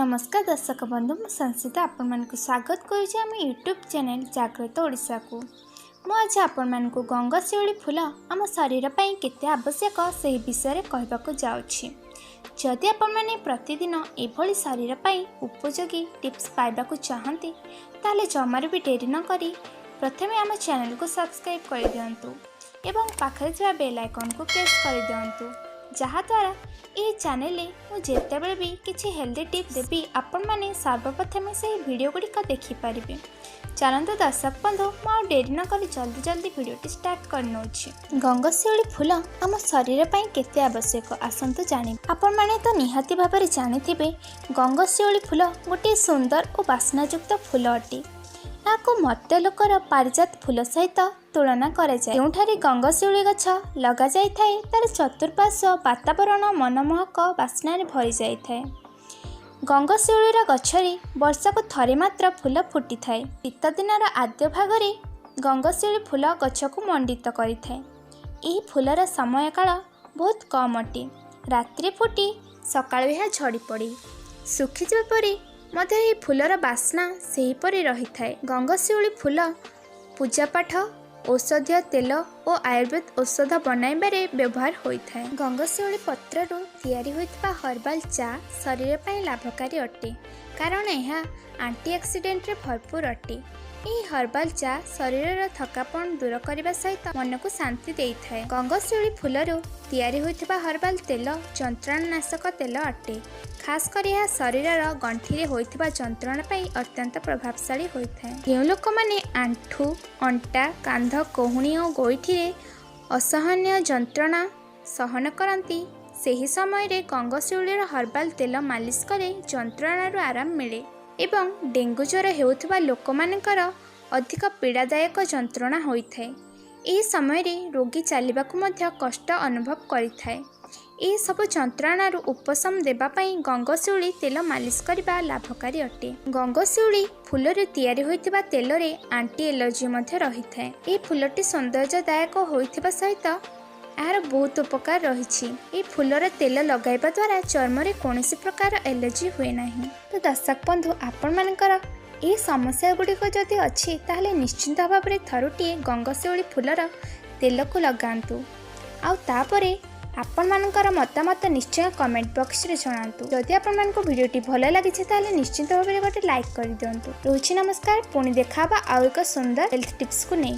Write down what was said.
नमस्कार दर्शक बंधु मु संसिता आपण मानक स्वागत करुछि आम यूट्यूब चैनल जागृत ओडिशा को। आज आपण मानक गंगाशिउली फूल आम शरीर पर केते आवश्यक से विषय कहबाक जाउछि। जदि आपण माने प्रतिदिन एभली शरीर पर उपयोगी टिप्स पाइबाक चाहते ताले जमार भी डेरी न करी प्रथमे आम चैनल को सब्सक्राइब कर दियंतु एवं पाखरे थिबा बेल आइकन को प्रेस कर दियंतु जहाँद्वारा ये चैनल मु जितेबले भी किसी हेल्दी टिप्स देवी आपण मैंने सर्वप्रथम से वीडियो गुड़िक देखिपारे। चलते दर्शक बंधु मुझे डेरी न करी जल्दी जल्दी वीडियो स्टार्ट करनौ। गंगाशिउली फूल आम शरीर पर केते आवश्यक आसतु जानी। आपण मैंने तो निहाती भाव में जानिथिबे गंगाशिउली फूल गोटे सुंदर और बास्नायुक्त फूल अटे। यहाँ मर्त्य लोकर पारिजात फूल सहित तुलना कराए। गंगाशिउली गछ लगा जाए तार चतुर्पार्श्व वातावरण मनमोहक बास्नार भरी जाए। गंगाशिउलीर गछरे वर्षक थरे मात्र फूल फुटी थाए। शीत दिनर आद्य भागरे गंगाशिउली फूल गछ को मंडित करिथाए। एही फूलर समय काल बहुत कम अटे। रात्रि फुटी सकाळु ଏହା झड़ी पड़े सुखीजा परे मध्य यह फूलर बास्ना सेहीपरि रही थाए। गंगाशिउली फूल पूजापाठ औषधीय तेल और आयुर्वेद औषध बनाइबारे व्यवहार होता है। गंगाशिउली पत्ररू तैयारी होइतबा हर्बाल चा शरीर पर लाभकारी अटे कारण यह एंटीऑक्सीडेंट रे भरपूर अटे। यह हर्बाल चा शरीर थकापन दूर करने सहित मन को शांति देइथाए। गंगाशिउली फूलरू तैयारी होइतबा हर्बाल तेल जंत्रणानाशक तेल अटे। खासकर यह शरीर गंठी में होइतबा जंत्रणा पई अत्यंत प्रभावशाली होइथाए। केउ लोक माने आंठू अंटा कांध कोहुणी और गोइठी असहनीय जंत्रणा सहन करती सेही समय रे गंगाशिउलीर हर्बाल तेल मालिश करे जंत्रणारू आराम मिले एवं डेंगू ज्वर हेउथबा लोकमानकर अधिक पीड़ादायक जंत्रणा होइथाए। एही समय रे रोगी चलिबाकु मध्य कष्ट अनुभव करिथाए। यह सब जंत्रणारू उपशम देबा पई गंगाशिउली तेल मालिश करबा लाभकारी अटे। गंगाशिउली फूलरे तैयारी होइतिबा तेलरे एंटी एलर्जी मध्य रहिथाए। एही फूलटी सौंदर्यदायक होइतिबा सहित यार बहुत उपकार रही। ये फूलर तेल लगाइबा द्वारा चर्म रे कौनसी प्रकार एलर्जी हुए नहीं। तो दर्शक बंधु आपण मानकर ये समस्या गुड़िक जदि अच्छी ताहले निश्चिंत भाव में थरुटिए गंगाशिउली फूलर तेल को लगातु। आउ तापरे आपण मानकर मतामत निश्चय कमेंट बॉक्स रे जणातु। जदि आपण मानको वीडियोटी भल लगी ताहले निश्चिंत भाव में गोटे लाइक कर दियंतु। रोची नमस्कार पुणी देखाबा आउ एक सुंदर हेल्थ टिप्स को नहीं।